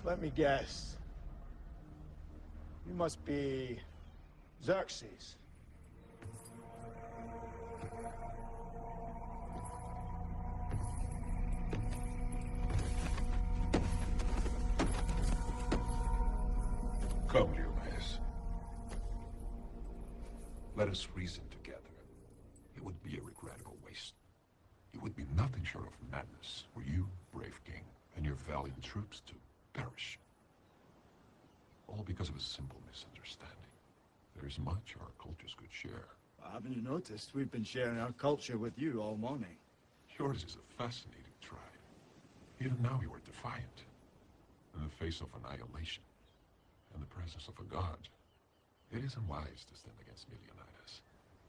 Let me guess. You must be Xerxes. Come, Leonidas. Let us reason together. It would be a regrettable waste. It would be nothing short of madness for you, brave king, and your valiant troops to perish. All because of a simple misunderstanding. There is much our cultures could share. Haven't you noticed? We've been sharing our culture with you all morning. Yours is a fascinating tribe. Even now you are defiant. In the face of annihilation. In the presence of a god. It isn't wise to stand against me, Leonidas.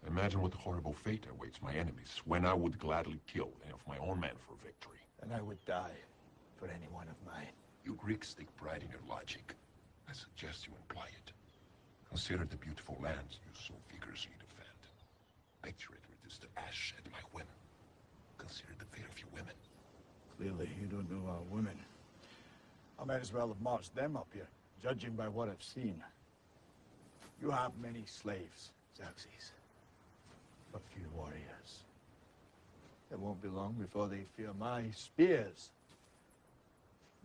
Imagine what horrible fate awaits my enemies when I would gladly kill any of my own men for victory. And I would die for any one of mine. You Greeks take pride in your logic. I suggest you imply it. Consider the beautiful lands you so vigorously defend. Picture it reduced to ash at my whim. Consider the fate of your women. Clearly, you don't know our women. I might as well have marched them up here, judging by what I've seen. You have many slaves, Xerxes, but few warriors. It won't be long before they fear my spears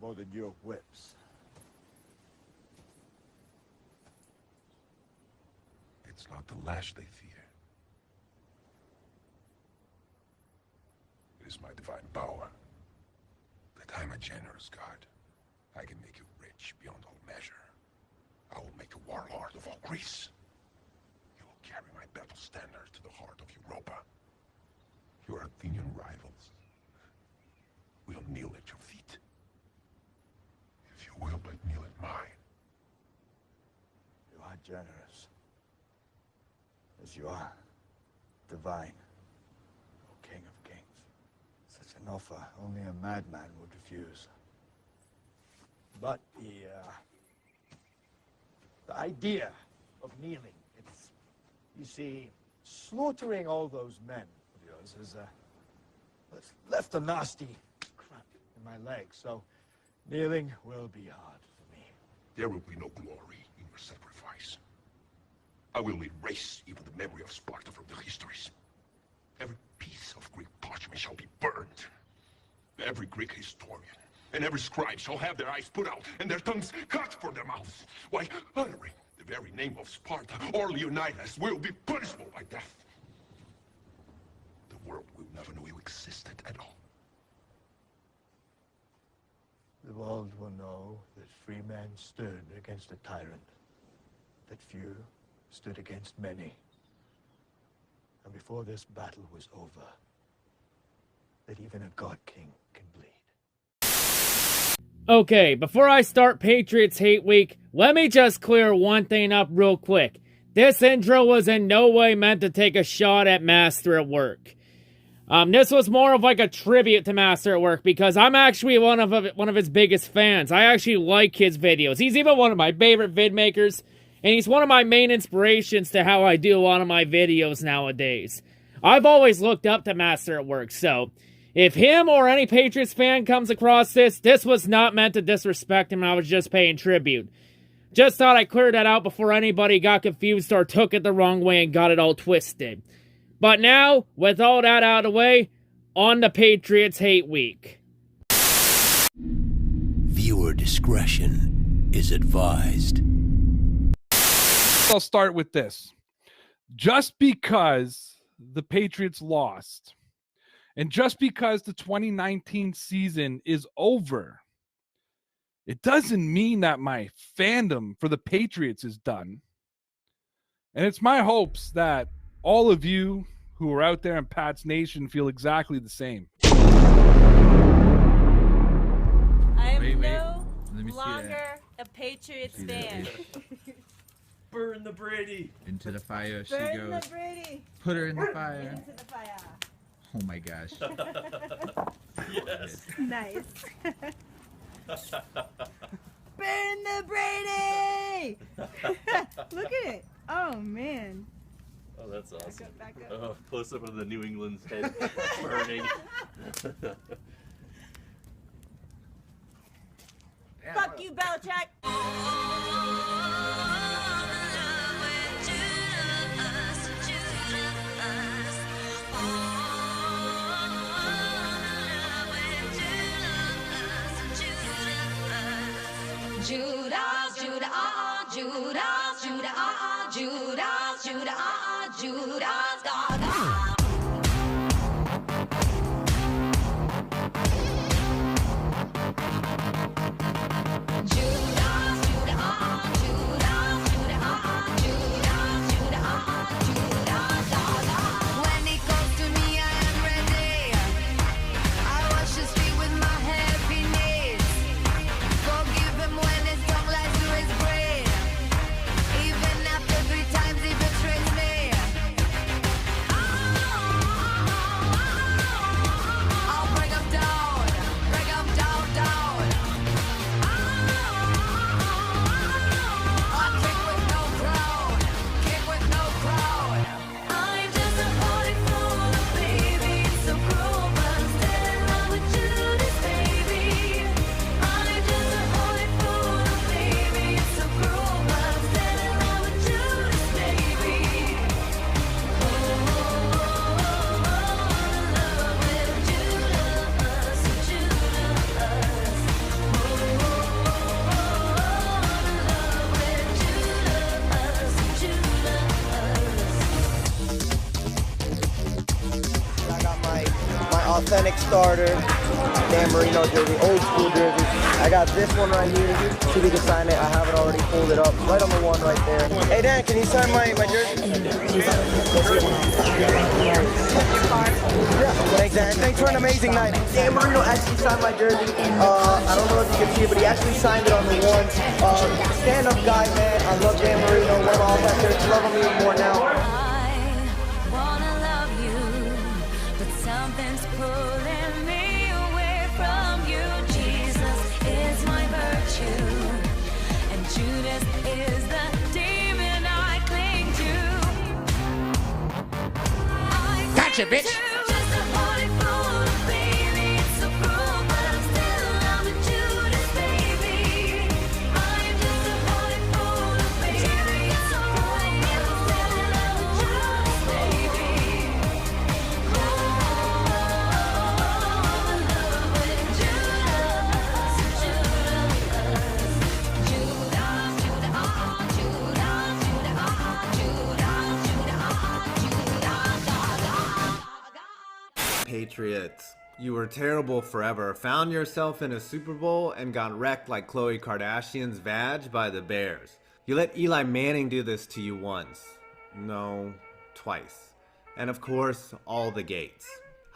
more than your whips. It's not the lash they fear. It is my divine power. That I'm a generous god. I can make you rich beyond all measure. I will make a warlord of all Greece. You will carry my battle standard to the heart of Europa. Your Athenian rivals will kneel at your feet. If you will but kneel at mine. You are generous. As you are divine, O King of Kings. Such an offer only a madman would refuse. But the idea of kneeling, you see, slaughtering all those men of yours it's left a nasty cramp in my legs, so kneeling will be hard for me. There will be no glory in your sacrifice. I will erase even the memory of Sparta from the histories. Every piece of Greek parchment shall be burned. Every Greek historian and every scribe shall have their eyes put out and their tongues cut for their mouths. Why, uttering the very name of Sparta or Leonidas will be punishable by death. The world will never know you existed at all. The world will know that free men stood against a tyrant, that few stood against many. And before this battle was over, that even a god king can bleed. Okay, before I start Patriots Hate Week, let me just clear one thing up real quick. This intro was in no way meant to take a shot at Master at Work. This was more of like a tribute to Master at Work because I'm actually one of his biggest fans. I actually like his videos. He's even one of my favorite vid makers, and he's one of my main inspirations to how I do a lot of my videos nowadays. I've always looked up to Master at Work, so if him or any Patriots fan comes across this was not meant to disrespect him. I was just paying tribute. Just thought I cleared that out before anybody got confused or took it the wrong way and got it all twisted. But now, with all that out of the way, on the Patriots Hate Week. Viewer discretion is advised. I'll start with this. Just because the Patriots lost, and just because the 2019 season is over, it doesn't mean that my fandom for the Patriots is done. And it's my hopes that all of you who are out there in Pats Nation feel exactly the same. I am no longer a Patriots fan. Burn the Brady. Into the fire she Burn goes. the Brady. Put her in the fire. Into the fire. Oh my gosh. Yes. Nice. Burn the Brady! Look at it. Oh, man. Oh, that's awesome. Back up. Oh, close up of the New England's head burning. Fuck you, Belichick. Belichick. Judas, Judah, Judas, Judah, Judas, Judah, Judas, Gaga. Authentic starter, Dan Marino jersey, old school jersey. I got this one right here. See if you can sign it. I have it already. Pulled it up. Right on the one right there. Hey Dan, can you sign my jersey? Yeah, thanks Dan. Thanks for an amazing night. Dan Marino actually signed my jersey. I don't know if you can see it, but he actually signed it on the one. Stand-up guy, man. I love Dan Marino. Love all that jersey. Love him even more now. Something's pulling me away from you. Jesus is my virtue, and Judas is the demon I cling to. Gotcha, bitch. Patriots. You were terrible forever, found yourself in a Super Bowl, and got wrecked like Khloe Kardashian's vag by the Bears. You let Eli Manning do this to you once. No, twice. And of course, all the Gates.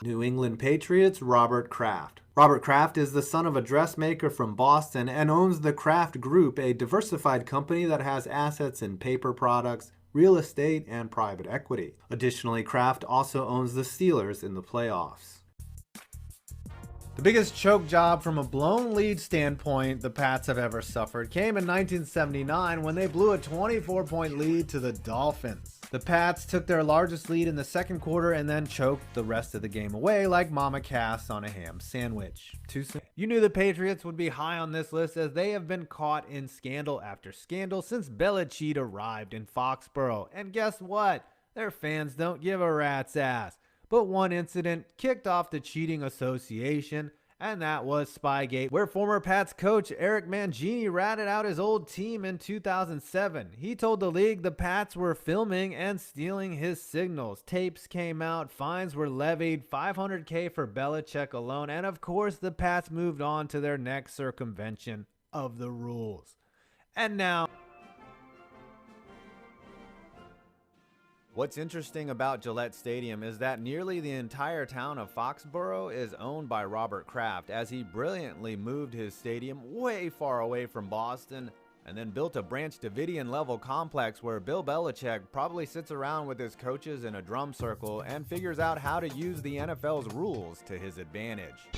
New England Patriots, Robert Kraft. Robert Kraft is the son of a dressmaker from Boston and owns the Kraft Group, a diversified company that has assets in paper products, real estate, and private equity. Additionally, Kraft also owns the Steelers in the playoffs. The biggest choke job from a blown lead standpoint the Pats have ever suffered came in 1979 when they blew a 24-point lead to the Dolphins. The Pats took their largest lead in the second quarter and then choked the rest of the game away like Mama Cass on a ham sandwich. Too soon. You knew the Patriots would be high on this list as they have been caught in scandal after scandal since Belichick arrived in Foxborough. And guess what? Their fans don't give a rat's ass. But one incident kicked off the cheating association, and that was Spygate, where former Pats coach Eric Mangini ratted out his old team in 2007. He told the league the Pats were filming and stealing his signals. Tapes came out, fines were levied, $500K for Belichick alone, and of course the Pats moved on to their next circumvention of the rules. And now, what's interesting about Gillette Stadium is that nearly the entire town of Foxborough is owned by Robert Kraft, as he brilliantly moved his stadium way far away from Boston and then built a Branch Davidian level complex where Bill Belichick probably sits around with his coaches in a drum circle and figures out how to use the NFL's rules to his advantage.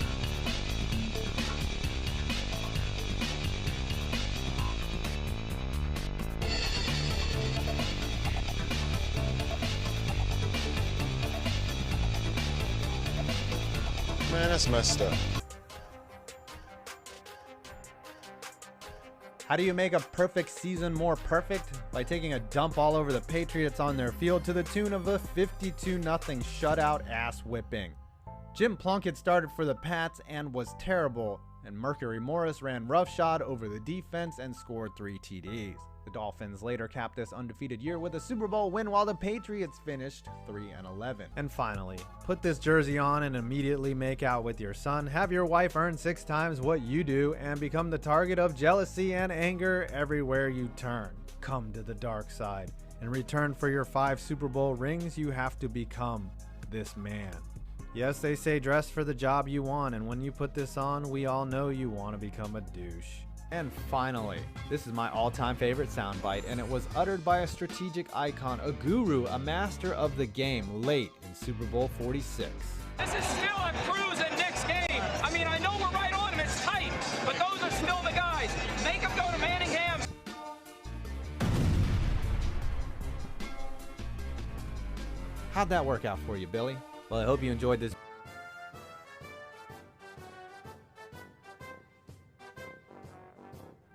Man, that's messed up. How do you make a perfect season more perfect? By taking a dump all over the Patriots on their field to the tune of a 52-0 shutout ass whipping. Jim Plunkett started for the Pats and was terrible, and Mercury Morris ran roughshod over the defense and scored 3 TDs. The Dolphins later capped this undefeated year with a Super Bowl win while the Patriots finished 3-11. And finally, put this jersey on and immediately make out with your son, have your wife earn 6 times what you do, and become the target of jealousy and anger everywhere you turn. Come to the dark side. In return for your 5 Super Bowl rings, you have to become this man. Yes, they say dress for the job you want, and when you put this on, we all know you want to become a douche. And finally, this is my all-time favorite soundbite, and it was uttered by a strategic icon, a guru, a master of the game, late in Super Bowl 46. This is still a Cruz and Knicks game. I mean, I know we're right on them, it's tight, but those are still the guys. Make them go to Manningham. How'd that work out for you, Billy? Well, I hope you enjoyed this.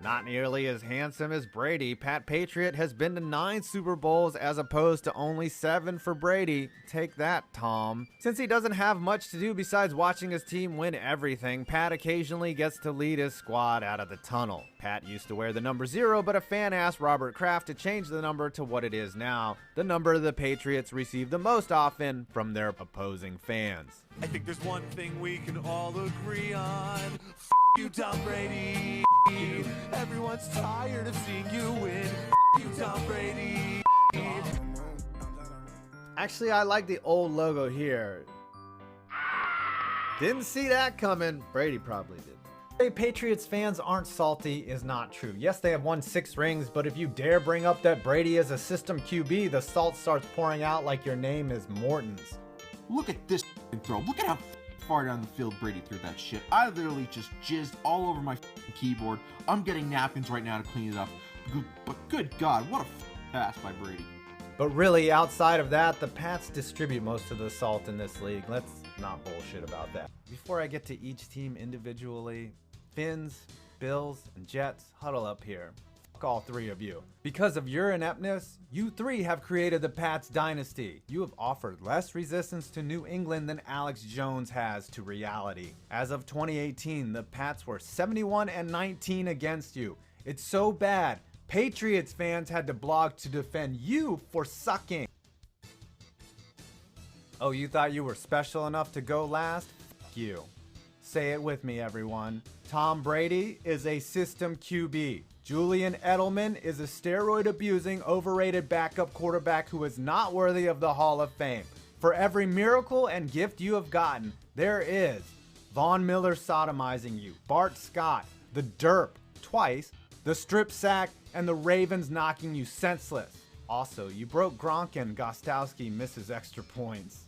Not nearly as handsome as Brady, Pat Patriot has been to 9 Super Bowls as opposed to only 7 for Brady. Take that, Tom. Since he doesn't have much to do besides watching his team win everything, Pat occasionally gets to lead his squad out of the tunnel. Pat used to wear the number 0, but a fan asked Robert Kraft to change the number to what it is now, the number the Patriots receive the most often from their opposing fans. I think there's one thing we can all agree on. You, Tom Brady. Everyone's tired of seeing you win. You, Tom Brady. Actually, I like the old logo here. Didn't see that coming. Brady probably did. Say Patriots fans aren't salty is not true. Yes, they have won 6 rings, but if you dare bring up that Brady is a system QB, the salt starts pouring out like your name is Morton's. Look at this throw. Look at how far down the field Brady threw that shit. I literally just jizzed all over my keyboard. I'm getting napkins right now to clean it up. But good God, what a pass by Brady. But really, outside of that, the Pats distribute most of the salt in this league. Let's not bullshit about that. Before I get to each team individually, Finns, Bills, and Jets, huddle up here. Fuck all 3 of you. Because of your ineptness, you 3 have created the Pats dynasty. You have offered less resistance to New England than Alex Jones has to reality. As of 2018, the Pats were 71-19 against you. It's so bad, Patriots fans had to blog to defend you for sucking. Oh, you thought you were special enough to go last? Fuck you. Say it with me, everyone. Tom Brady is a system QB. Julian Edelman is a steroid-abusing, overrated backup quarterback who is not worthy of the Hall of Fame. For every miracle and gift you have gotten, there is Von Miller sodomizing you, Bart Scott, the derp twice, the strip sack, and the Ravens knocking you senseless. Also, you broke Gronk and Gostowski misses extra points.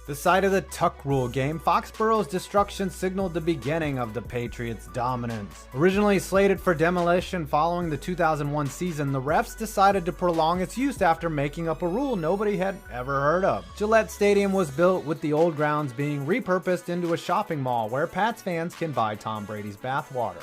The side of the tuck rule game, Foxborough's destruction signaled the beginning of the Patriots' dominance. Originally slated for demolition following the 2001 season, the refs decided to prolong its use after making up a rule nobody had ever heard of. Gillette Stadium was built with the old grounds being repurposed into a shopping mall where Pats fans can buy Tom Brady's bathwater.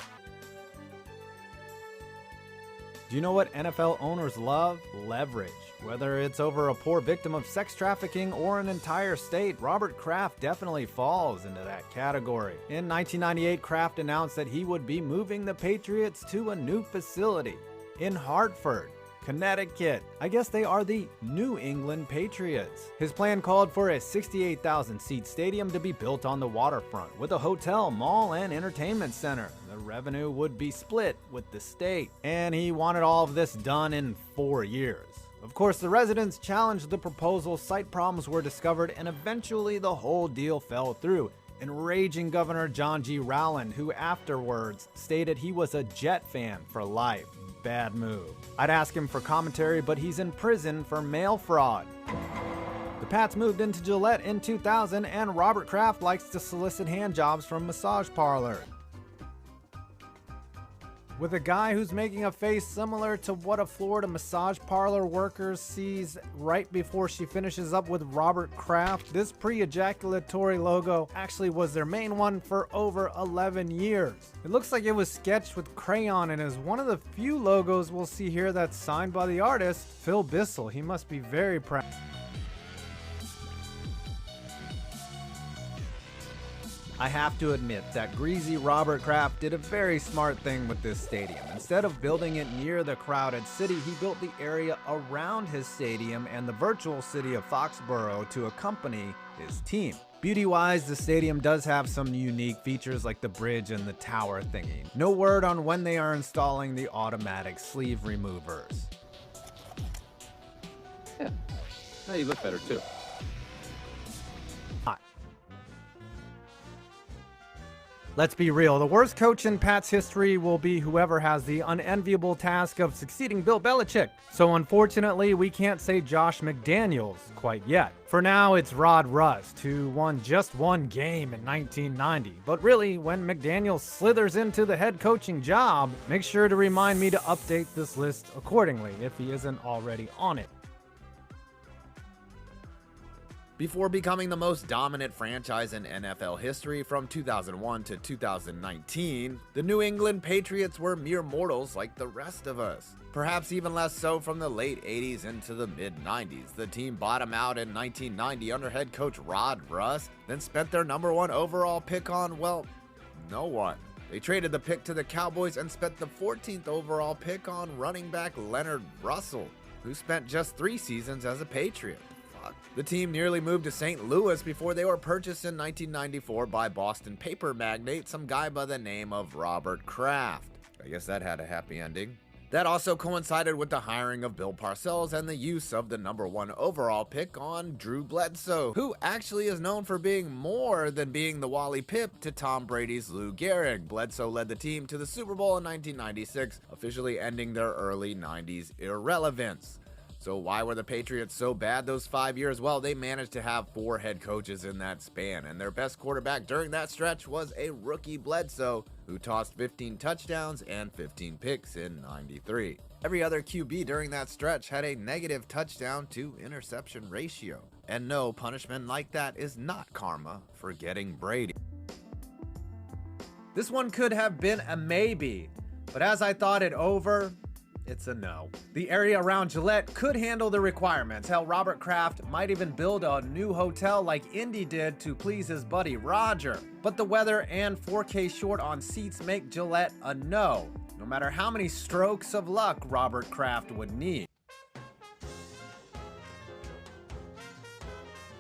Do you know what NFL owners love? Leverage. Whether it's over a poor victim of sex trafficking or an entire state, Robert Kraft definitely falls into that category. In 1998, Kraft announced that he would be moving the Patriots to a new facility in Hartford, Connecticut. I guess they are the New England Patriots. His plan called for a 68,000-seat stadium to be built on the waterfront with a hotel, mall, and entertainment center. The revenue would be split with the state, and he wanted all of this done in 4 years. Of course, the residents challenged the proposal, site problems were discovered, and eventually the whole deal fell through. Enraging Governor John G. Rowland, who afterwards stated he was a Jet fan for life. Bad move. I'd ask him for commentary, but he's in prison for mail fraud. The Pats moved into Gillette in 2000, and Robert Kraft likes to solicit hand jobs from massage parlors. with a guy who's making a face similar to what a Florida massage parlor worker sees right before she finishes up with Robert Kraft. This pre-ejaculatory logo actually was their main one for over 11 years. It looks like it was sketched with crayon and is one of the few logos we'll see here that's signed by the artist, Phil Bissell. He must be very proud. I have to admit that greasy Robert Kraft did a very smart thing with this stadium. Instead of building it near the crowded city, he built the area around his stadium and the virtual city of Foxborough to accompany his team. Beauty-wise, the stadium does have some unique features like the bridge and the tower thingy. No word on when they are installing the automatic sleeve removers. Yeah. Now you look better too. Let's be real, the worst coach in Pat's history will be whoever has the unenviable task of succeeding Bill Belichick. So unfortunately, we can't say Josh McDaniels quite yet. For now, it's Rod Rust, who won just one game in 1990. But really, when McDaniels slithers into the head coaching job, make sure to remind me to update this list accordingly if he isn't already on it. Before becoming the most dominant franchise in NFL history from 2001 to 2019, the New England Patriots were mere mortals like the rest of us. Perhaps even less so from the late 80s into the mid-90s. The team bottomed out in 1990 under head coach Rod Rust, then spent their #1 overall pick on, well, no one. They traded the pick to the Cowboys and spent the 14th overall pick on running back Leonard Russell, who spent just 3 seasons as a Patriot. The team nearly moved to St. Louis before they were purchased in 1994 by Boston paper magnate, some guy by the name of Robert Kraft. I guess that had a happy ending. That also coincided with the hiring of Bill Parcells and the use of the #1 overall pick on Drew Bledsoe, who actually is known for being more than being the Wally Pipp to Tom Brady's Lou Gehrig. Bledsoe led the team to the Super Bowl in 1996, officially ending their early 90s irrelevance. So why were the Patriots so bad those 5 years? Well, they managed to have 4 head coaches in that span, and their best quarterback during that stretch was a rookie Bledsoe, who tossed 15 touchdowns and 15 picks in '93. Every other QB during that stretch had a negative touchdown to interception ratio. And no, punishment like that is not karma for getting Brady. This one could have been a maybe, but as I thought it over, it's a no. The area around Gillette could handle the requirements. Hell, Robert Kraft might even build a new hotel like Indy did to please his buddy Roger. But the weather and 4K short on seats make Gillette a no, no matter how many strokes of luck Robert Kraft would need.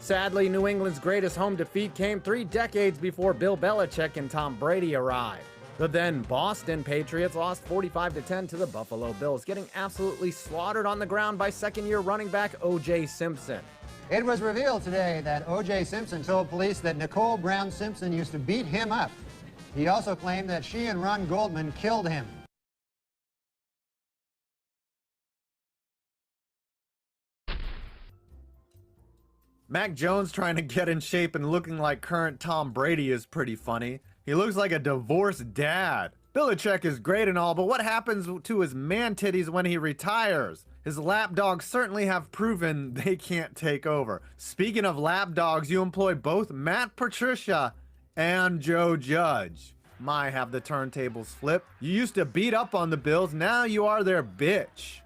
Sadly, New England's greatest home defeat came 3 decades before Bill Belichick and Tom Brady arrived. The then Boston Patriots lost 45-10 to the Buffalo Bills, getting absolutely slaughtered on the ground by second-year running back O.J. Simpson. It was revealed today that O.J. Simpson told police that Nicole Brown Simpson used to beat him up. He also claimed that she and Ron Goldman killed him. Mac Jones trying to get in shape and looking like current Tom Brady is pretty funny. He looks like a divorced dad. Belichick is great and all, but what happens to his man titties when he retires? His lapdogs certainly have proven they can't take over. Speaking of lapdogs, you employ both Matt Patricia and Joe Judge. My, have the turntables flipped. You used to beat up on the Bills, now you are their bitch.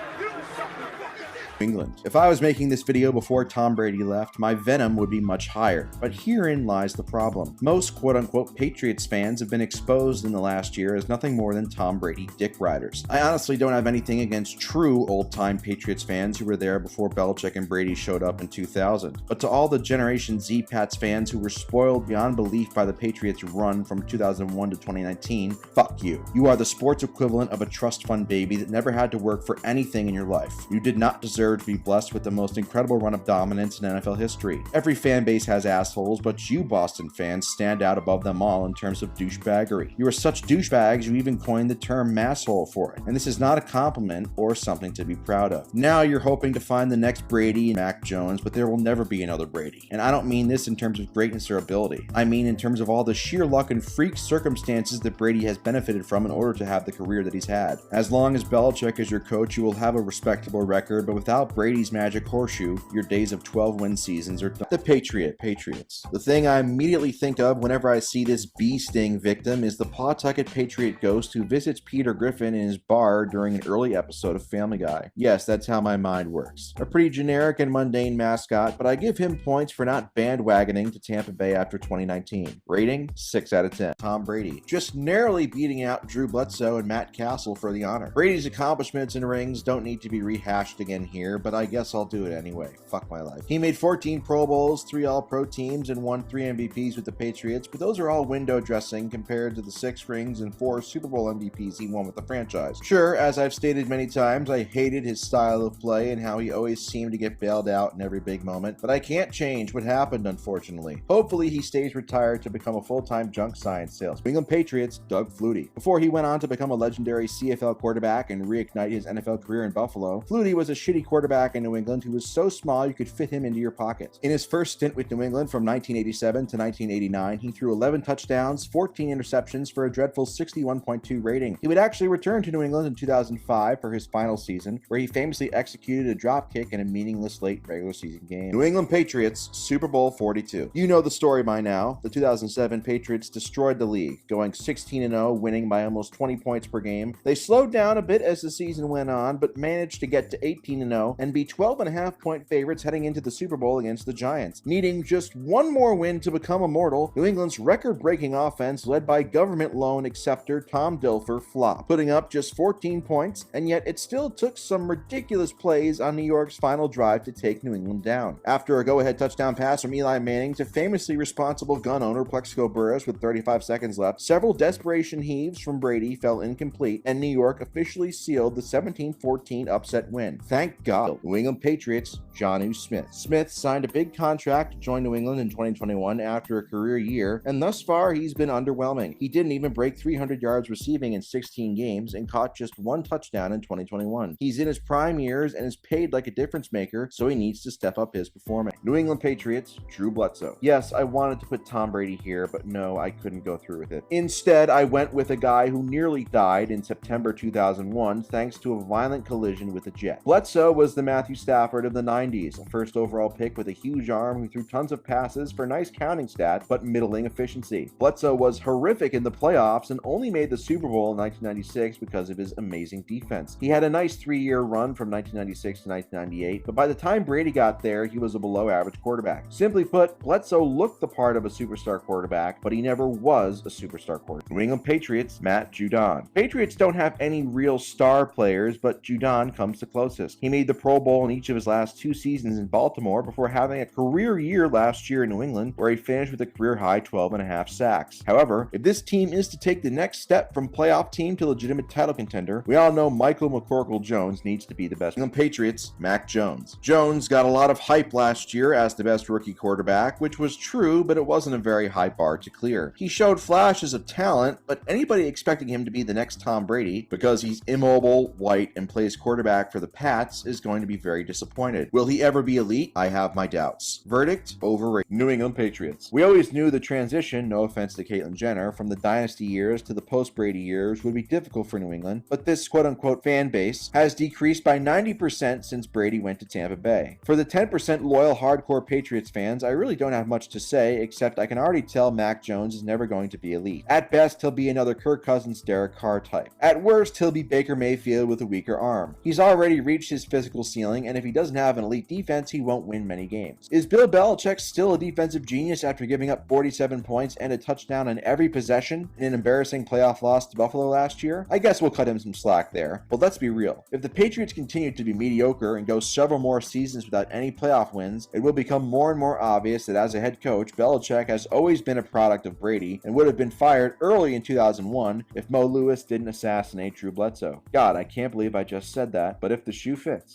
England. If I was making this video before Tom Brady left, my venom would be much higher. But herein lies the problem. Most quote-unquote Patriots fans have been exposed in the last year as nothing more than Tom Brady dick riders. I honestly don't have anything against true old-time Patriots fans who were there before Belichick and Brady showed up in 2000. But to all the Generation Z Pats fans who were spoiled beyond belief by the Patriots run from 2001 to 2019, fuck you. You are the sports equivalent of a trust fund baby that never had to work for anything in your life. You did not deserve deserve to be blessed with the most incredible run of dominance in NFL history. Every fan base has assholes, but you Boston fans stand out above them all in terms of douchebaggery. You are such douchebags, you even coined the term masshole for it. And this is not a compliment or something to be proud of. Now you're hoping to find the next Brady and Mac Jones, but there will never be another Brady. And I don't mean this in terms of greatness or ability. I mean in terms of all the sheer luck and freak circumstances that Brady has benefited from in order to have the career that he's had. As long as Belichick is your coach, you will have a respectable record, but without Brady's magic horseshoe, your days of 12-win seasons are done. The Patriots. The thing I immediately think of whenever I see this bee sting victim is the Pawtucket Patriot ghost who visits Peter Griffin in his bar during an early episode of Family Guy. Yes, that's how my mind works. A pretty generic and mundane mascot, but I give him points for not bandwagoning to Tampa Bay after 2019. Rating? 6 out of 10. Tom Brady, just narrowly beating out Drew Bledsoe and Matt Castle for the honor. Brady's accomplishments and rings don't need to be rehashed again here, but I guess I'll do it anyway. Fuck my life. He made 14 Pro Bowls, 3 All-Pro teams, and won 3 MVPs with the Patriots, but those are all window dressing compared to the 6 rings and 4 Super Bowl MVPs he won with the franchise. Sure, as I've stated many times, I hated his style of play and how he always seemed to get bailed out in every big moment, but I can't change what happened, unfortunately. Hopefully he stays retired to become a full-time junk science salesman. England Patriots, Doug Flutie. Before he went on to become a legendary CFL quarterback and reignite his NFL career in Buffalo, Flutie was a shitty quarterback in New England who was so small you could fit him into your pocket. In his first stint with New England from 1987 to 1989, he threw 11 touchdowns, 14 interceptions for a dreadful 61.2 rating. He would actually return to New England in 2005 for his final season, where he famously executed a dropkick in a meaningless late regular season game. New England Patriots, Super Bowl 42. You know the story by now. The 2007 Patriots destroyed the league, going 16-0, winning by almost 20 points per game. They slowed down a bit as the season went on, but managed to get to 18-0 and be 12.5-point favorites heading into the Super Bowl against the Giants. Needing just one more win to become immortal, New England's record-breaking offense, led by government loan acceptor Tom Dilfer, flopped, putting up just 14 points, and yet it still took some ridiculous plays on New York's final drive to take New England down. After a go-ahead touchdown pass from Eli Manning to famously responsible gun owner Plexico Burress with 35 seconds left, several desperation heaves from Brady fell incomplete, and New York officially sealed the 17-14 upset win. Thank God. New England Patriots, Jonnu Smith. Smith signed a big contract to join New England in 2021 after a career year, and thus far he's been underwhelming. He didn't even break 300 yards receiving in 16 games and caught just 1 touchdown in 2021. He's in his prime years and is paid like a difference maker, so he needs to step up his performance. New England Patriots, Drew Bledsoe. Yes, I wanted to put Tom Brady here, but no, I couldn't go through with it. Instead, I went with a guy who nearly died in September 2001 thanks to a violent collision with a jet. Bledsoe was the Matthew Stafford of the 90s, a first overall pick with a huge arm who threw tons of passes for nice counting stats, but middling efficiency. Bledsoe was horrific in the playoffs and only made the Super Bowl in 1996 because of his amazing defense. He had a nice 3-year run from 1996 to 1998, but by the time Brady got there, he was a below-average quarterback. Simply put, Bledsoe looked the part of a superstar quarterback, but he never was a superstar quarterback. New England Patriots, Matt Judon. Patriots don't have any real star players, but Judon comes the closest. He made the Pro Bowl in each of his last 2 seasons in Baltimore before having a career year last year in New England, where he finished with a career-high 12.5 sacks. However, if this team is to take the next step from playoff team to legitimate title contender, we all know Michael McCorkle-Jones needs to be the best. New England Patriots, Mac Jones. Jones got a lot of hype last year as the best rookie quarterback, which was true, but it wasn't a very high bar to clear. He showed flashes of talent, but anybody expecting him to be the next Tom Brady, because he's immobile, white, and plays quarterback for the Pats, is going to be very disappointed. Will he ever be elite? I have my doubts. Verdict? Overrated. New England Patriots. We always knew the transition, no offense to Caitlyn Jenner, from the dynasty years to the post-Brady years would be difficult for New England, but this quote-unquote fan base has decreased by 90% since Brady went to Tampa Bay. For the 10% loyal hardcore Patriots fans, I really don't have much to say, except I can already tell Mac Jones is never going to be elite. At best, he'll be another Kirk Cousins, Derek Carr type. At worst, he'll be Baker Mayfield with a weaker arm. He's already reached his physical ceiling, and if he doesn't have an elite defense, he won't win many games. Is Bill Belichick still a defensive genius after giving up 47 points and a touchdown on every possession in an embarrassing playoff loss to Buffalo last year? I guess we'll cut him some slack there, but let's be real. If the Patriots continue to be mediocre and go several more seasons without any playoff wins, it will become more and more obvious that as a head coach, Belichick has always been a product of Brady and would have been fired early in 2001 if Mo Lewis didn't assassinate Drew Bledsoe. God, I can't believe I just said that, but if the shoe fits.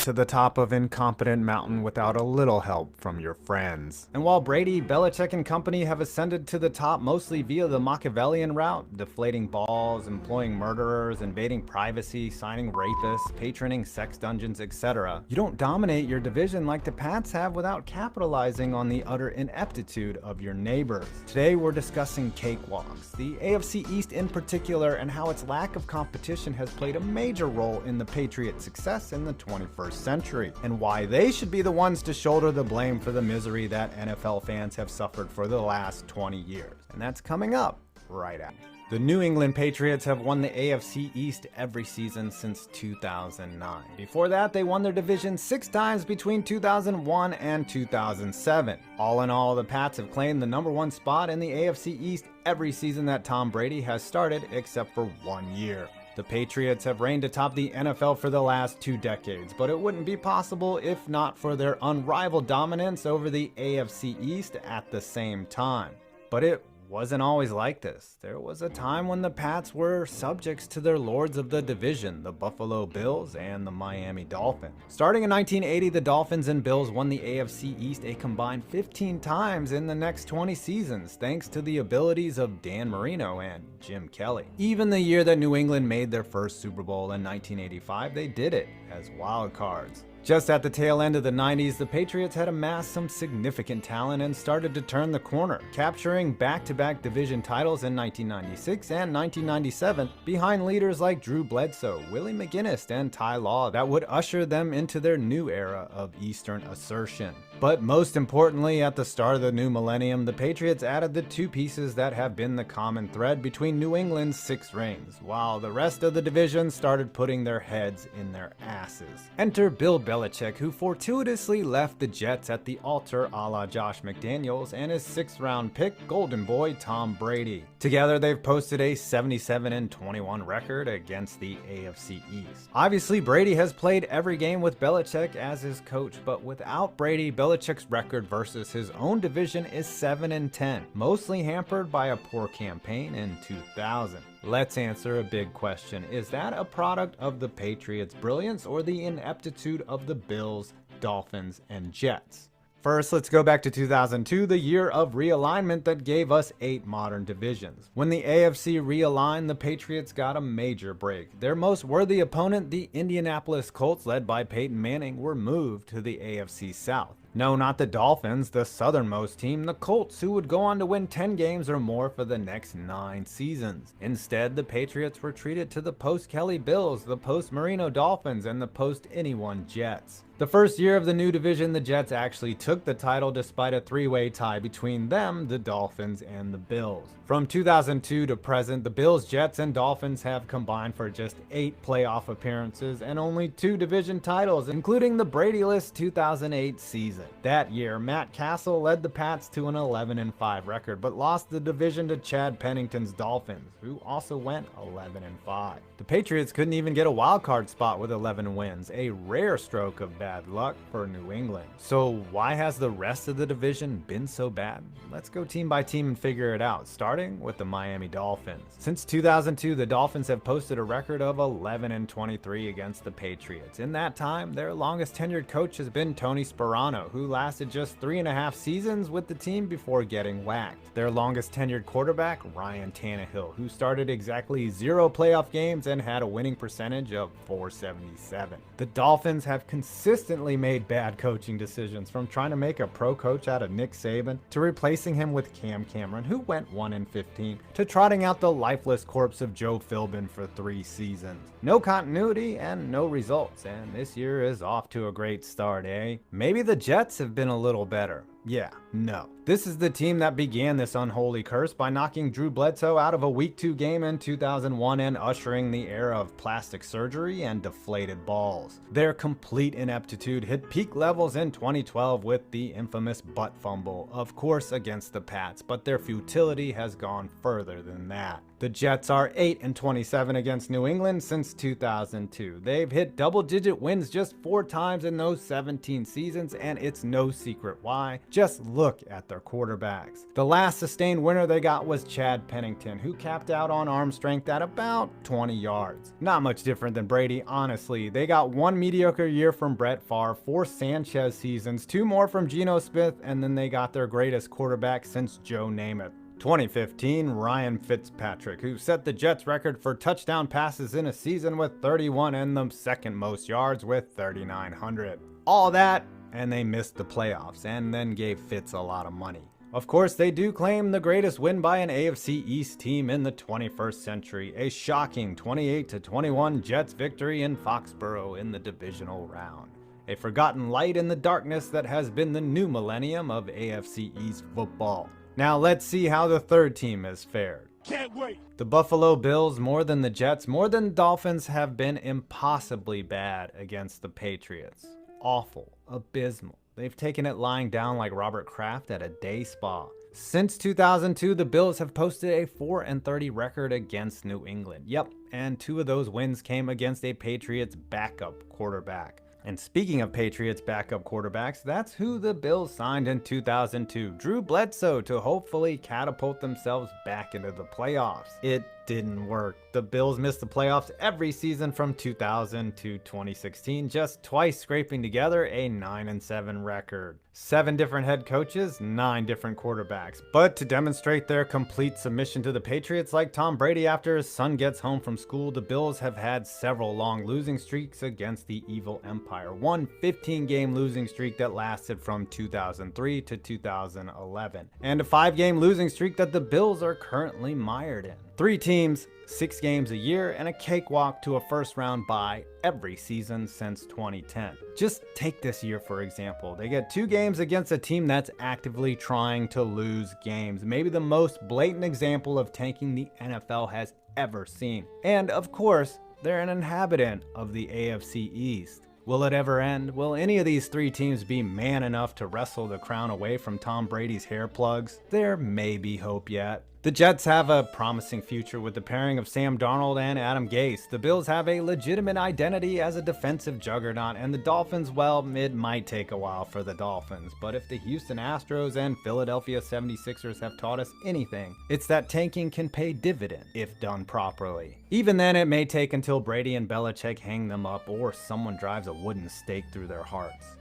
to the top of incompetent mountain without a little help from your friends. And while Brady, Belichick, and company have ascended to the top mostly via the Machiavellian route, deflating balls, employing murderers, invading privacy, signing rapists, patroning sex dungeons, etc., you don't dominate your division like the Pats have without capitalizing on the utter ineptitude of your neighbors. Today we're discussing cakewalks, the AFC East in particular, and how its lack of competition has played a major role in the Patriots' success in the 21st century, and why they should be the ones to shoulder the blame for the misery that NFL fans have suffered for the last 20 years. And that's coming up right after. The New England Patriots have won the AFC East every season since 2009. Before that, they won their division 6 times between 2001 and 2007. All in all, the Pats have claimed the #1 spot in the AFC East every season that Tom Brady has started, except for 1 year. The Patriots have reigned atop the NFL for the last 2 decades, but it wouldn't be possible if not for their unrivaled dominance over the AFC East at the same time. But it wasn't always like this. There was a time when the Pats were subjects to their lords of the division, the Buffalo Bills and the Miami Dolphins. Starting in 1980, the Dolphins and Bills won the AFC East a combined 15 times in the next 20 seasons, thanks to the abilities of Dan Marino and Jim Kelly. Even the year that New England made their first Super Bowl in 1985, they did it as wild cards. Just at the tail end of the 90s, the Patriots had amassed some significant talent and started to turn the corner, capturing back-to-back division titles in 1996 and 1997 behind leaders like Drew Bledsoe, Willie McGinnis, and Ty Law that would usher them into their new era of Eastern assertion. But most importantly, at the start of the new millennium, the Patriots added the 2 pieces that have been the common thread between New England's 6 rings, while the rest of the division started putting their heads in their asses. Enter Bill Belichick, who fortuitously left the Jets at the altar a la Josh McDaniels, and his 6th-round pick, Golden Boy Tom Brady. Together, they've posted a 77-21 record against the AFC East. Obviously, Brady has played every game with Belichick as his coach, but without Brady, Belichick's record versus his own division is 7-10, mostly hampered by a poor campaign in 2000. Let's answer a big question. Is that a product of the Patriots' brilliance or the ineptitude of the Bills, Dolphins, and Jets? First, let's go back to 2002, the year of realignment that gave us 8 modern divisions. When the AFC realigned, the Patriots got a major break. Their most worthy opponent, the Indianapolis Colts, led by Peyton Manning, were moved to the AFC South. No, not the Dolphins, the southernmost team, the Colts, who would go on to win 10 games or more for the next 9 seasons. Instead, the Patriots were treated to the post-Kelly Bills, the post-Marino Dolphins, and the post-anyone Jets. The first year of the new division, the Jets actually took the title despite a 3-way tie between them, the Dolphins, and the Bills. From 2002 to present, the Bills, Jets, and Dolphins have combined for just 8 playoff appearances and only 2 division titles, including the Brady-less 2008 season. That year, Matt Castle led the Pats to an 11-5 record, but lost the division to Chad Pennington's Dolphins, who also went 11-5. The Patriots couldn't even get a wildcard spot with 11 wins, a rare stroke of bad luck for New England. So why has the rest of the division been so bad? Let's go team by team and figure it out, starting with the Miami Dolphins. Since 2002, the Dolphins have posted a record of 11-23 against the Patriots. In that time, their longest tenured coach has been Tony Sparano, who lasted just 3.5 seasons with the team before getting whacked. Their longest tenured quarterback, Ryan Tannehill, who started exactly 0 playoff games and had a winning percentage of .477. The Dolphins have consistently made bad coaching decisions, from trying to make a pro coach out of Nick Saban, to replacing him with Cam Cameron, who went 1-15, to trotting out the lifeless corpse of Joe Philbin for 3 seasons. No continuity and no results, and this year is off to a great start, eh? Maybe the Jets have been a little better. Yeah, no. This is the team that began this unholy curse by knocking Drew Bledsoe out of a Week 2 game in 2001 and ushering the era of plastic surgery and deflated balls. Their complete ineptitude hit peak levels in 2012 with the infamous butt fumble, of course against the Pats, but their futility has gone further than that. The Jets are 8-27 against New England since 2002. They've hit double-digit wins just 4 times in those 17 seasons, and it's no secret why. Just look look at their quarterbacks. The last sustained winner they got was Chad Pennington, who capped out on arm strength at about 20 yards. Not much different than Brady, honestly. They got one mediocre year from Brett Favre, 4 Sanchez seasons, 2 more from Geno Smith, and then they got their greatest quarterback since Joe Namath. 2015, Ryan Fitzpatrick, who set the Jets record for touchdown passes in a season with 31 and the second most yards with 3,900. All that, and they missed the playoffs, and then gave Fitz a lot of money. Of course, they do claim the greatest win by an AFC East team in the 21st century, a shocking 28-21 Jets victory in Foxborough in the divisional round. A forgotten light in the darkness that has been the new millennium of AFC East football. Now let's see how the third team has fared. Can't wait. The Buffalo Bills, more than the Jets, more than the Dolphins, have been impossibly bad against the Patriots. Awful, abysmal. They've taken it lying down like Robert Kraft at a day spa. Since 2002, the Bills have posted a 4-30 record against New England. Yep, and 2 of those wins came against a Patriots backup quarterback. And speaking of Patriots backup quarterbacks, that's who the Bills signed in 2002, Drew Bledsoe, to hopefully catapult themselves back into the playoffs. It didn't work. The Bills missed the playoffs every season from 2000 to 2016, just twice scraping together a 9-7 record. 7 different head coaches, 9 different quarterbacks. But to demonstrate their complete submission to the Patriots, like Tom Brady after his son gets home from school, the Bills have had several long losing streaks against the evil empire. One 15-game losing streak that lasted from 2003 to 2011. And a 5-game losing streak that the Bills are currently mired in. 3 teams, 6 games a year, and a cakewalk to a first-round bye every season since 2010. Just take this year, for example. They get 2 games against a team that's actively trying to lose games. Maybe the most blatant example of tanking the NFL has ever seen. And, of course, they're an inhabitant of the AFC East. Will it ever end? Will any of these 3 teams be man enough to wrestle the crown away from Tom Brady's hair plugs? There may be hope yet. The Jets have a promising future with the pairing of Sam Darnold and Adam Gase. The Bills have a legitimate identity as a defensive juggernaut, and the Dolphins, well, it might take a while for the Dolphins. But if the Houston Astros and Philadelphia 76ers have taught us anything, it's that tanking can pay dividend if done properly. Even then, it may take until Brady and Belichick hang them up or someone drives a wooden stake through their hearts.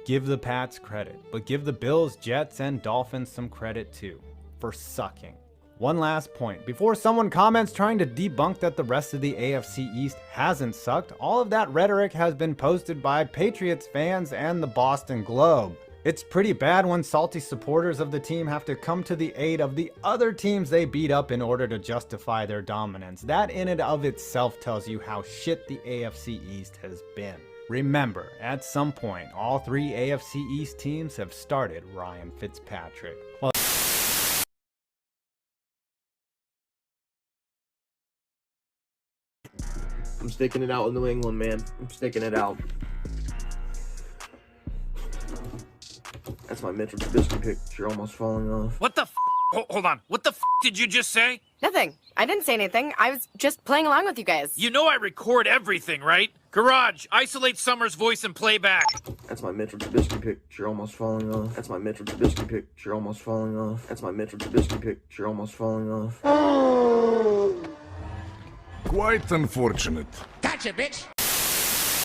Give the Pats credit, but give the Bills, Jets, and Dolphins some credit too, for sucking. One last point. Before someone comments trying to debunk that the rest of the AFC East hasn't sucked, all of that rhetoric has been posted by Patriots fans and the Boston Globe. It's pretty bad when salty supporters of the team have to come to the aid of the other teams they beat up in order to justify their dominance. That in and of itself tells you how shit the AFC East has been. Remember, at some point, all 3 AFC East teams have started Ryan Fitzpatrick. Well, I'm sticking it out with New England, man. I'm sticking it out. That's my Mitchell Trubisky picture almost falling off. What the f? Hold on. What the f did you just say? Nothing. I didn't say anything. I was just playing along with you guys. You know I record everything, right? Garage, isolate Summer's voice and play back. That's my Mitchell Trubisky picture almost falling off. That's my Mitchell Trubisky picture almost falling off. That's my Mitchell Trubisky picture almost falling off. Quite unfortunate. Gotcha, bitch.